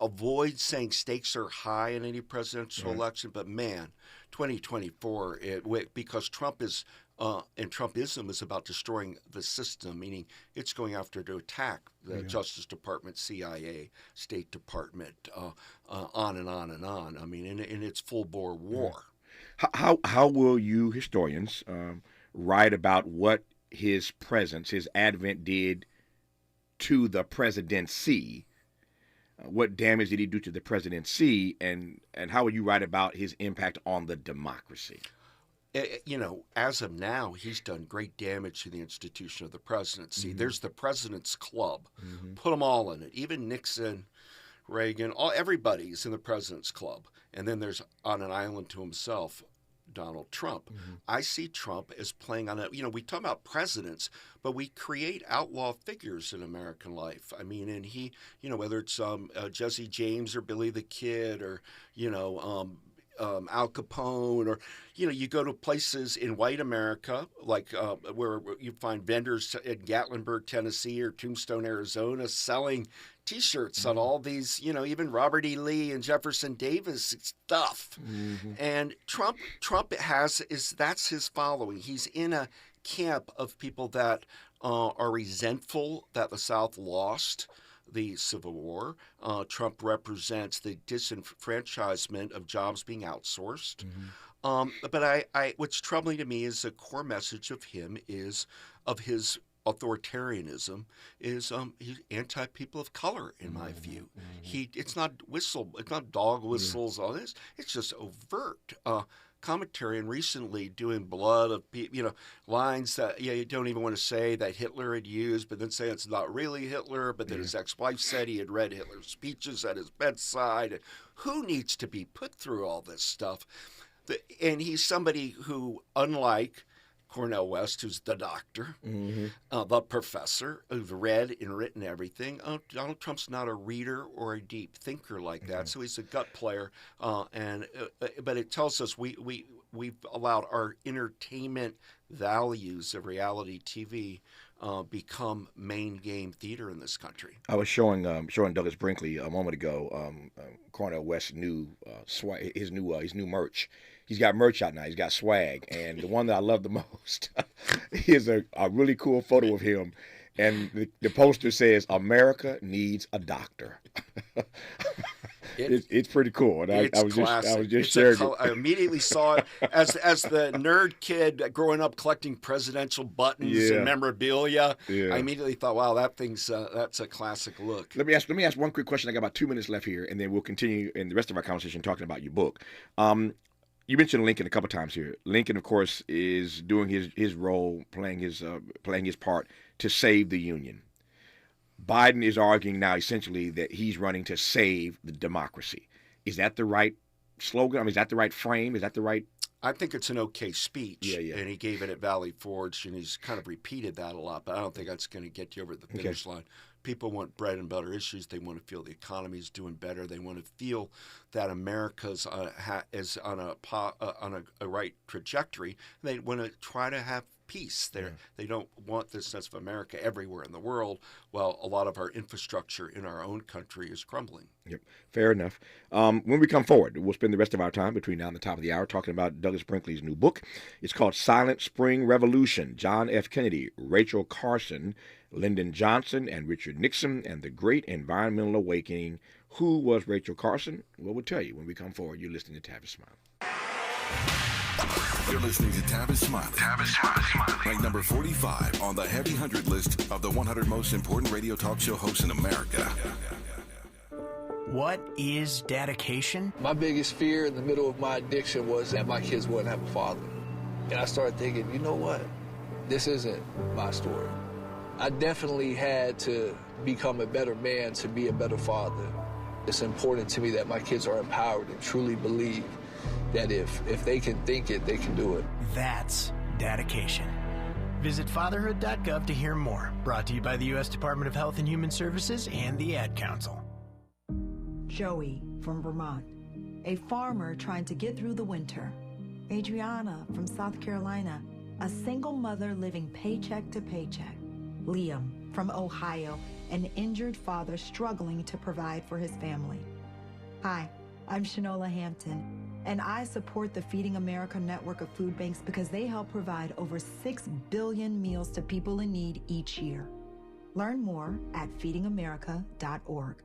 avoid saying stakes are high in any presidential election, but man, 2024, because Trump is and Trumpism is about destroying the system, meaning it's going after to attack the Justice Department, CIA, State Department, on and on and on. I mean, in its full-bore war. How will you historians write about what his presence, his advent did to the presidency? What damage did he do to the presidency, and how will you write about his impact on the democracy? You know, as of now, he's done great damage to the institution of the presidency. There's the President's Club. Put them all in it. Even Nixon, Reagan, everybody's in the President's Club. And then there's, on an island to himself, Donald Trump. I see Trump as playing on we talk about presidents, but we create outlaw figures in American life. I mean, and he, you know, whether it's Jesse James or Billy the Kid or, you know, Al Capone, or, you know, you go to places in white America, like where you find vendors in Gatlinburg, Tennessee, or Tombstone, Arizona, selling T-shirts on all these, you know, even Robert E. Lee and Jefferson Davis stuff. And Trump that's his following. He's in a camp of people that are resentful that the South lost the Civil War. Trump represents the disenfranchisement of jobs being outsourced. But what's troubling to me is the core message of him is of his authoritarianism is he's anti people of color in my view. It's not dog whistles, all this. It's just overt commentary, and recently doing blood of people, you know, lines that you don't even want to say that Hitler had used, but then say it's not really Hitler, but then his ex-wife said he had read Hitler's speeches at his bedside. Who needs to be put through all this stuff? And he's somebody who, unlike Cornel West, who's the doctor, the professor, who's read and written everything. Donald Trump's not a reader or a deep thinker like that, so he's a gut player. But it tells us we've allowed our entertainment values of reality TV become main game theater in this country. I was showing Douglas Brinkley a moment ago Cornel West's new his new merch. He's got merch out now. He's got swag, and the one that I love the most is a really cool photo of him, and the poster says, "America needs a doctor." It's pretty cool, and I was just sharing it. I immediately saw it as the nerd kid growing up collecting presidential buttons and memorabilia. I immediately thought, wow, that's a classic look. Let me ask one quick question. I got about 2 minutes left here, and then we'll continue in the rest of our conversation talking about your book. You mentioned Lincoln a couple times here. Lincoln, of course, is doing his role, playing his part to save the Union. Biden is arguing now essentially that he's running to save the democracy. Is that the right slogan? I mean, is that the right frame? Is that the right? I think it's an okay speech, and he gave it at Valley Forge, and he's kind of repeated that a lot, but I don't think that's going to get you over the finish line. People want bread and butter issues. They want to feel the economy is doing better. They want to feel that America's is on a right trajectory. They want to try to have peace. They don't want this sense of America everywhere in the world, while a lot of our infrastructure in our own country is crumbling. Yep, fair enough. When we come forward, we'll spend the rest of our time between now and the top of the hour talking about Douglas Brinkley's new book. It's called Silent Spring Revolution, John F. Kennedy, Rachel Carson, Lyndon Johnson and Richard Nixon, and the Great Environmental Awakening. Who was Rachel Carson? Well, we'll tell you when we come forward. You're listening to Tavis Smiley. You're listening to Tavis Smiley. Tavis Smiley. Ranked number 45 on the Heavy 100 list of the 100 most important radio talk show hosts in America. What is dedication? My biggest fear in the middle of my addiction was that my kids wouldn't have a father. And I started thinking, you know what? This isn't my story. I definitely had to become a better man to be a better father. It's important to me that my kids are empowered and truly believe that if they can think it, they can do it. That's dedication. Visit fatherhood.gov to hear more. Brought to you by the U.S. Department of Health and Human Services and the Ad Council. Joey from Vermont, a farmer trying to get through the winter. Adriana from South Carolina, a single mother living paycheck to paycheck. Liam from Ohio, an injured father struggling to provide for his family. Hi, I'm Shanola Hampton, and I support the Feeding America network of food banks because they help provide over 6 billion meals to people in need each year. Learn more at feedingamerica.org.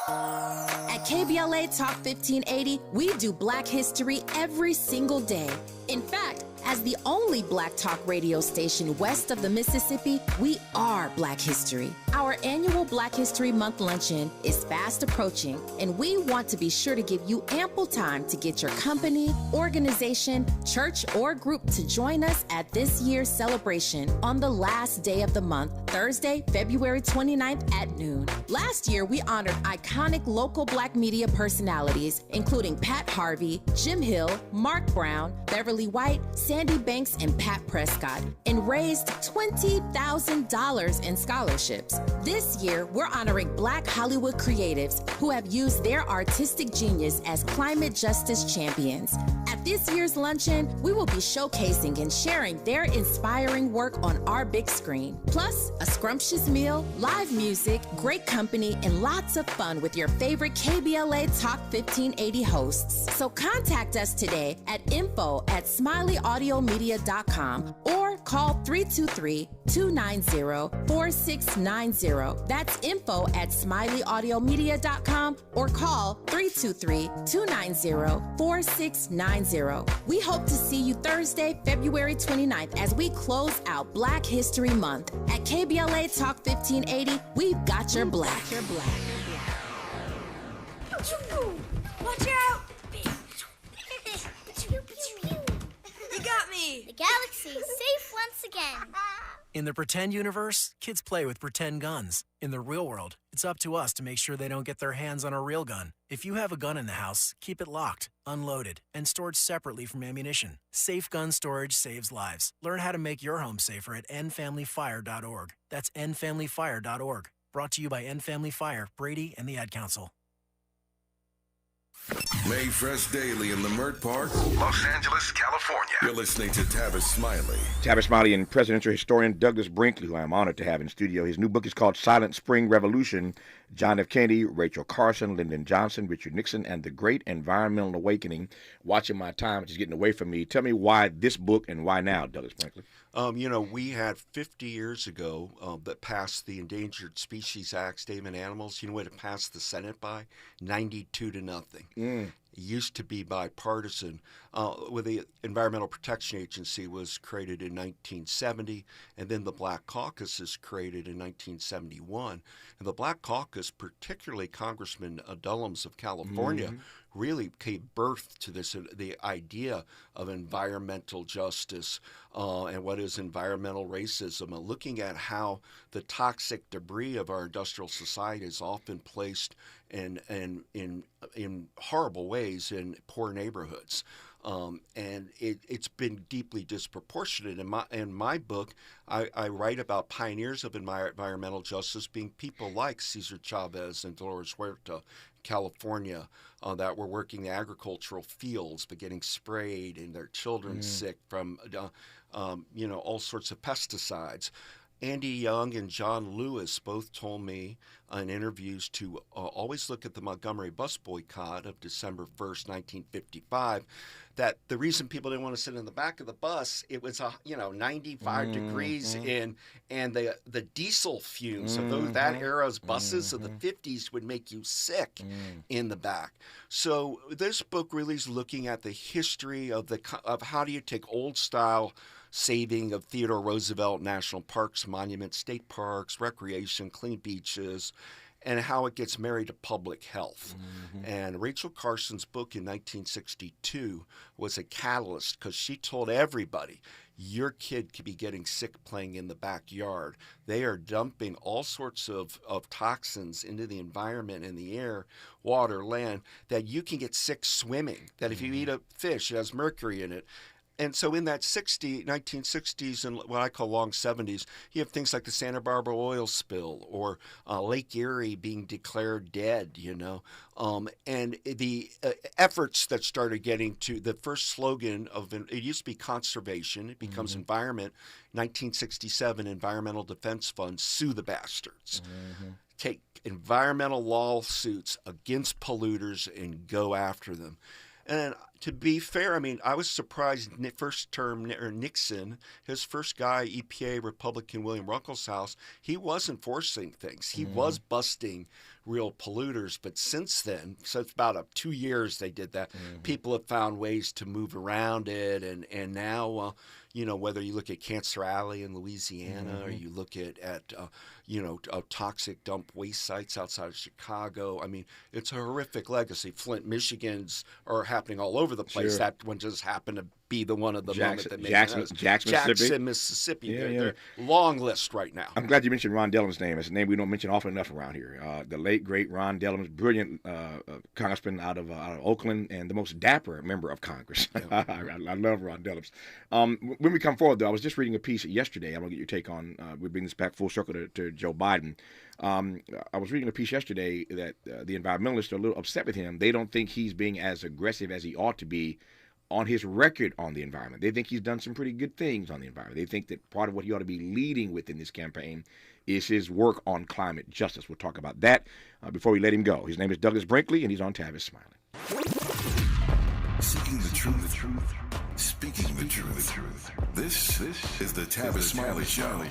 At KBLA Talk 1580, we do Black history every single day. In fact, as the only Black talk radio station west of the Mississippi, we are Black history. Our annual Black History Month luncheon is fast approaching, and we want to be sure to give you ample time to get your company, organization, church, or group to join us at this year's celebration on the last day of the month, Thursday, February 29th at noon. Last year, we honored iconic local Black media personalities, including Pat Harvey, Jim Hill, Mark Brown, Beverly White, Sandy Banks, and Pat Prescott, and raised $20,000 in scholarships. This year, we're honoring Black Hollywood creatives who have used their artistic genius as climate justice champions. At this year's luncheon, we will be showcasing and sharing their inspiring work on our big screen. Plus, a scrumptious meal, live music, great company, and lots of fun with your favorite KBLA Talk 1580 hosts. So contact us today at info@smileyAudiomedia.com or call 323-290-4690. That's info@smileyAudiomedia.com or call 323-290-4690. We hope to see you Thursday, February 29th as we close out Black History Month. At KBLA Talk 1580, we've got your Black. Watch out! You got me! The galaxy is safe once again. In the pretend universe, kids play with pretend guns. In the real world, it's up to us to make sure they don't get their hands on a real gun. If you have a gun in the house, keep it locked, unloaded, and stored separately from ammunition. Safe gun storage saves lives. Learn how to make your home safer at endfamilyfire.org. That's endfamilyfire.org. Brought to you by End Family Fire, Brady, and the Ad Council. May Fresh Daily in Leimert Park, Los Angeles, California. You're listening to Tavis Smiley. Tavis Smiley and presidential historian Douglas Brinkley, who I'm honored to have in studio. His new book is called Silent Spring Revolution, John F. Kennedy, Rachel Carson, Lyndon Johnson, Richard Nixon, and the Great Environmental Awakening. Watching my time, which is getting away from me. Tell me why this book and why now, Douglas Brinkley. We had 50 years ago that passed the Endangered Species Act, Statement Animals. You know what it passed the Senate by? 92-0. It used to be bipartisan. With the Environmental Protection Agency was created in 1970, and then the Black Caucus is created in 1971. And the Black Caucus, particularly Congressman Dellums of California, really gave birth to the idea of environmental justice and what is environmental racism, and looking at how the toxic debris of our industrial society is often placed in horrible ways in poor neighborhoods. And it's been deeply disproportionate. In my book, I write about pioneers of environmental justice being people like Cesar Chavez and Dolores Huerta, California, that were working the agricultural fields but getting sprayed and their children sick from all sorts of pesticides. Andy Young and John Lewis both told me in interviews to always look at the Montgomery bus boycott of December 1st, 1955, that the reason people didn't want to sit in the back of the bus, it was 95 degrees in, and the diesel fumes of that era's buses of the 50s would make you sick in the back. So this book really is looking at the history of how do you take old style saving of Theodore Roosevelt National Parks, monuments, state parks, recreation, clean beaches, and how it gets married to public health. And Rachel Carson's book in 1962 was a catalyst because she told everybody, your kid could be getting sick playing in the backyard. They are dumping all sorts of toxins into the environment, in the air, water, land, that you can get sick swimming, that if you eat a fish, it has mercury in it. And so in that 1960s and what I call long 70s, you have things like the Santa Barbara oil spill or Lake Erie being declared dead, and the efforts that started getting to the first slogan of it used to be conservation. It becomes environment. 1967, Environmental Defense Fund, sue the bastards. Take environmental lawsuits against polluters and go after them. And to be fair, I mean, I was surprised first term Nixon, his first guy, EPA Republican William Ruckelshaus, he was enforcing things. He was busting real polluters. But since then, so it's about 2 years they did that, people have found ways to move around it. And now, whether you look at Cancer Alley in Louisiana or you look at toxic dump waste sites outside of Chicago, I mean, it's a horrific legacy. Flint, Michigan's are happening all over the place. Sure. That one just happened to be the one of the moment that made Jackson, Mississippi. They're long list right now. I'm glad you mentioned Ron Dellum's name. It's a name we don't mention often enough around here. The late, great Ron Dellum, brilliant congressman out of Oakland and the most dapper member of Congress. Yeah. I love Ron Dellum. When we come forward, though, I was just reading a piece yesterday. I'm going to get your take on, we bring this back full circle to Joe Biden. I was reading a piece yesterday that the environmentalists are a little upset with him. They don't think he's being as aggressive as he ought to be on his record on the environment. They think he's done some pretty good things on the environment. They think that part of what he ought to be leading with in this campaign is his work on climate justice. We'll talk about that before we let him go. His name is Douglas Brinkley, and he's on Tavis Smiley. Seeking the truth, speaking the truth. This is the Tavis Smiley Show.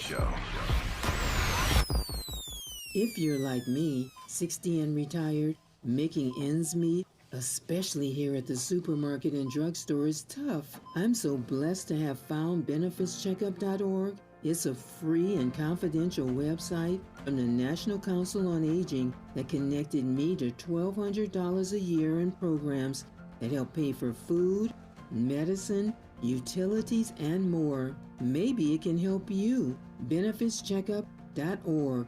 If you're like me, 60 and retired, making ends meet, especially here at the supermarket and drugstore, is tough. I'm so blessed to have found benefitscheckup.org. It's a free and confidential website from the National Council on Aging that connected me to $1,200 a year in programs that help pay for food, medicine, utilities, and more. Maybe it can help you. benefitscheckup.org.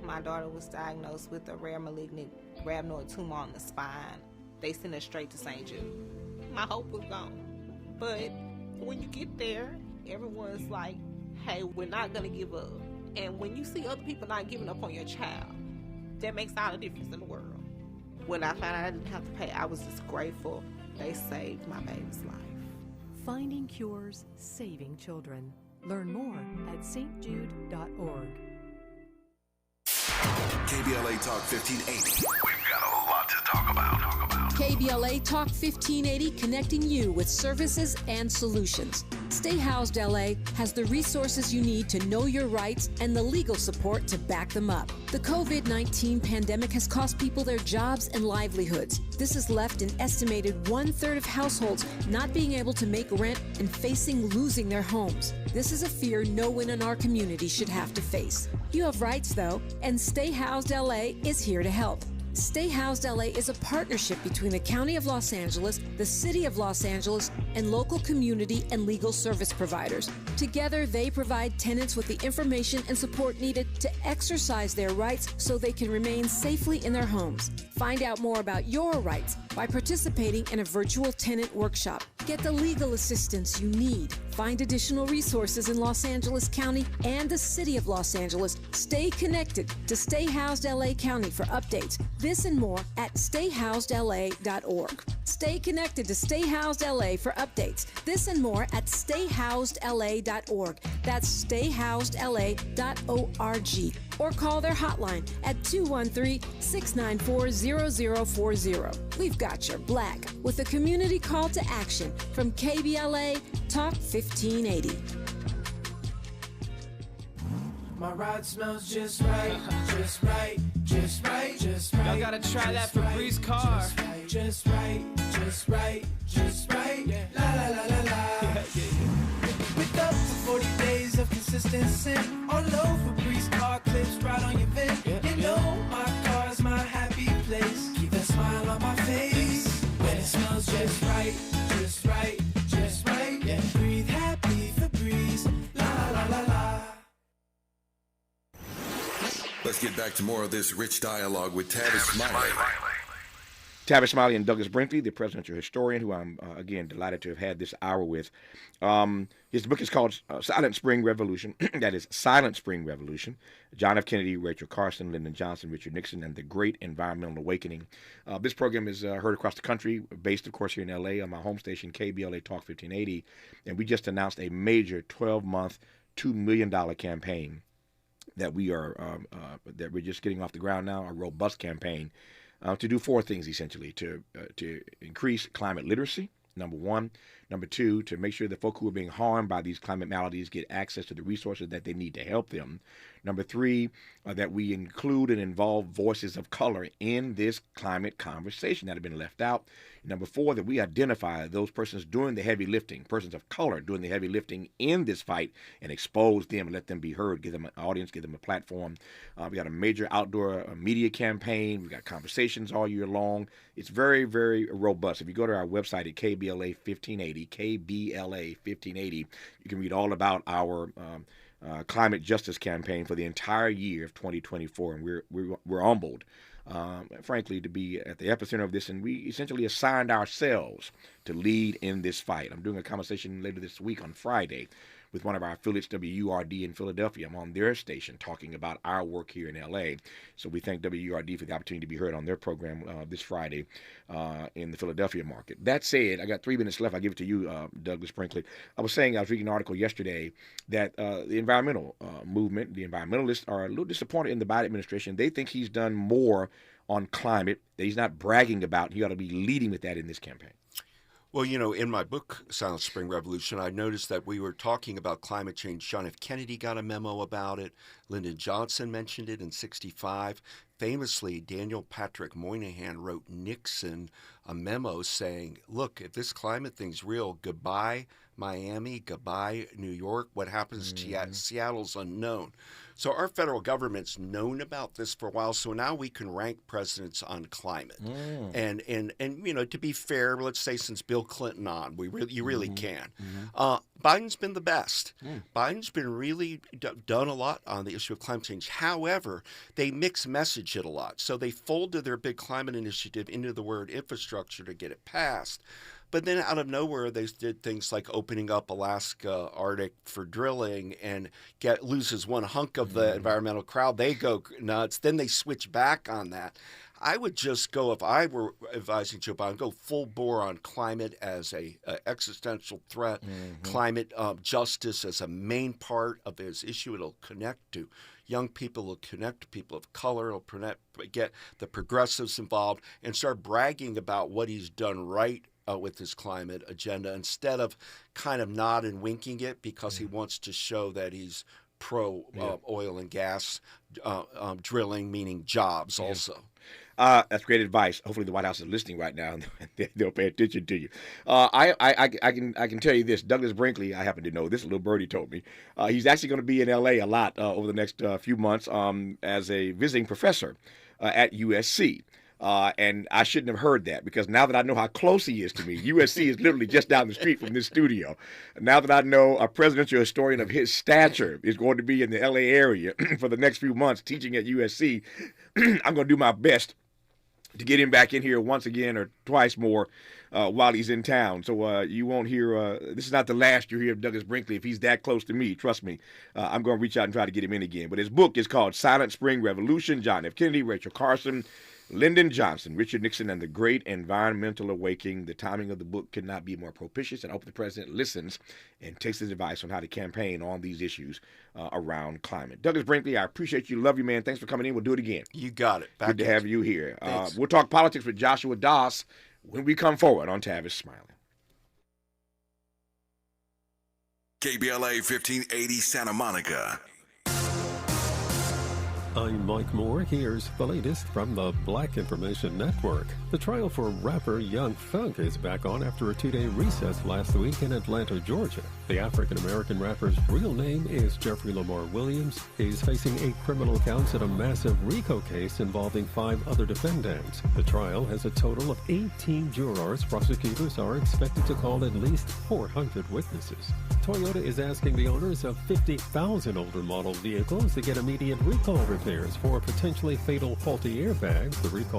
My daughter was diagnosed with a rare malignant rhabdoid tumor on the spine. They sent her straight to St. Jude. My hope was gone. But when you get there, everyone's like, hey, we're not going to give up. And when you see other people not giving up on your child, that makes all the difference in the world. When I found out I didn't have to pay, I was just grateful. They saved my baby's life. Finding cures, saving children. Learn more at stjude.org. KBLA Talk 1580. We've got a lot to talk about. KBLA Talk 1580, connecting you with services and solutions. Stay Housed LA has the resources you need to know your rights and the legal support to back them up. The COVID-19 pandemic has cost people their jobs and livelihoods. This has left an estimated 1/3 of households not being able to make rent and facing losing their homes. This is a fear no one in our community should have to face. You have rights, though, and Stay Housed LA is here to help. Stay Housed LA is a partnership between the County of Los Angeles, the City of Los Angeles, and local community and legal service providers. Together, they provide tenants with the information and support needed to exercise their rights so they can remain safely in their homes. Find out more about your rights by participating in a virtual tenant workshop. Get the legal assistance you need. Find additional resources in Los Angeles County and the City of Los Angeles. Stay connected to Stay Housed LA County for updates. This and more at stayhousedla.org. Stay connected to Stay Housed LA for updates. This and more at stayhousedla.org. That's stayhousedla.org. Or call their hotline at 213-694-0040. We've got your black with a community call to action from KBLA Talk 1580. My ride smells just right, just right, just right, just right. Y'all gotta try that Febreze car. Just right, just right, just right. Yeah. La la la la la. With up to 40 days of consistency, all over Febreze car clips right on your vent. You know my car's my happy place. Keep that smile on my face when it smells just right, just right, just right. Yeah. Breathe happy Febreze. La la la la la. Let's get back to more of this rich dialogue with Tavis Smiley. Tavis Smiley and Douglas Brinkley, the presidential historian, who I'm, again, delighted to have had this hour with. His book is called Silent Spring Revolution. That is Silent Spring Revolution. John F. Kennedy, Rachel Carson, Lyndon Johnson, Richard Nixon, and the Great Environmental Awakening. This program is heard across the country, based, of course, here in L.A. on my home station, KBLA Talk 1580. And we just announced a major 12-month, $2 million campaign that we're just getting off the ground now, a robust campaign to do four things, essentially: to increase climate literacy, number one; number two, to make sure the folk who are being harmed by these climate maladies get access to the resources that they need to help them; number three, that we include and involve voices of color in this climate conversation that have been left out; number four, that we identify those persons doing the heavy lifting, persons of color doing the heavy lifting in this fight, and expose them and let them be heard, give them an audience, give them a platform. We got a major outdoor media campaign. We got conversations all year long. It's very, very robust. If you go to our website at KBLA 1580, KBLA 1580, you can read all about our climate justice campaign for the entire year of 2024, and we're humbled, frankly, to be at the epicenter of this, and we essentially assigned ourselves to lead in this fight. I'm doing a conversation later this week on Friday with one of our affiliates, WURD in Philadelphia. I'm on their station talking about our work here in L.A. So we thank WURD for the opportunity to be heard on their program this Friday in the Philadelphia market. That said, I got 3 minutes left. I'll give it to you, Douglas Brinkley. I was reading an article yesterday that the environmental movement, the environmentalists, are a little disappointed in the Biden administration. They think he's done more on climate that he's not bragging about. He ought to be leading with that in this campaign. Well, in my book, Silent Spring Revolution, I noticed that we were talking about climate change. John F. Kennedy got a memo about it. Lyndon Johnson mentioned it in 1965. Famously, Daniel Patrick Moynihan wrote Nixon a memo saying, look, if this climate thing's real, goodbye Miami, goodbye New York. What happens to Seattle's unknown. So our federal government's known about this for a while, so now we can rank presidents on climate. And to be fair, let's say since Bill Clinton on, you really can. Biden's been the best. Biden's been really done a lot on the issue of climate change. However, they mix message it a lot. So they folded their big climate initiative into the word infrastructure to get it passed. But then out of nowhere, they did things like opening up Alaska Arctic for drilling and loses one hunk of the environmental crowd. They go nuts. Then they switch back on that. I would just go, if I were advising Joe Biden, go full bore on climate as a existential threat, climate justice as a main part of his issue. It'll connect to young people, it'll connect to people of color, it'll get the progressives involved, and start bragging about what he's done right with his climate agenda, instead of kind of nod and winking it because he wants to show that he's pro oil and gas drilling, meaning jobs also. That's great advice. Hopefully the White House is listening right now and they'll pay attention to you. I can tell you this. Douglas Brinkley, I happen to know this, little birdie told me, he's actually going to be in L.A. a lot over the next few months as a visiting professor at USC. And I shouldn't have heard that, because now that I know how close he is to me, USC is literally just down the street from this studio. Now that I know a presidential historian of his stature is going to be in the LA area for the next few months teaching at USC, I'm going to do my best to get him back in here once again or twice more while he's in town. So you won't hear, this is not the last you hear of Douglas Brinkley. If he's that close to me, trust me, I'm going to reach out and try to get him in again. But his book is called Silent Spring Revolution, John F. Kennedy, Rachel Carson, Lyndon Johnson, Richard Nixon, and the Great Environmental Awakening. The timing of the book could not be more propitious, and I hope the president listens and takes his advice on how to campaign on these issues around climate. Douglas Brinkley, I appreciate you. Love you, man. Thanks for coming in. We'll do it again. You got it. Good to have you here. We'll talk politics with Joshua Doss when we come forward on Tavis Smiley. KBLA 1580 Santa Monica. I'm Mike Moore. Here's the latest from the Black Information Network. The trial for rapper Young Thug is back on after a 2-day recess last week in Atlanta, Georgia. The African-American rapper's real name is Jeffrey Lamar Williams. He's facing 8 criminal counts in a massive RICO case involving 5 other defendants. The trial has a total of 18 jurors. Prosecutors are expected to call at least 400 witnesses. Toyota is asking the owners of 50,000 older model vehicles to get immediate recall repairs for potentially fatal faulty airbags. The recall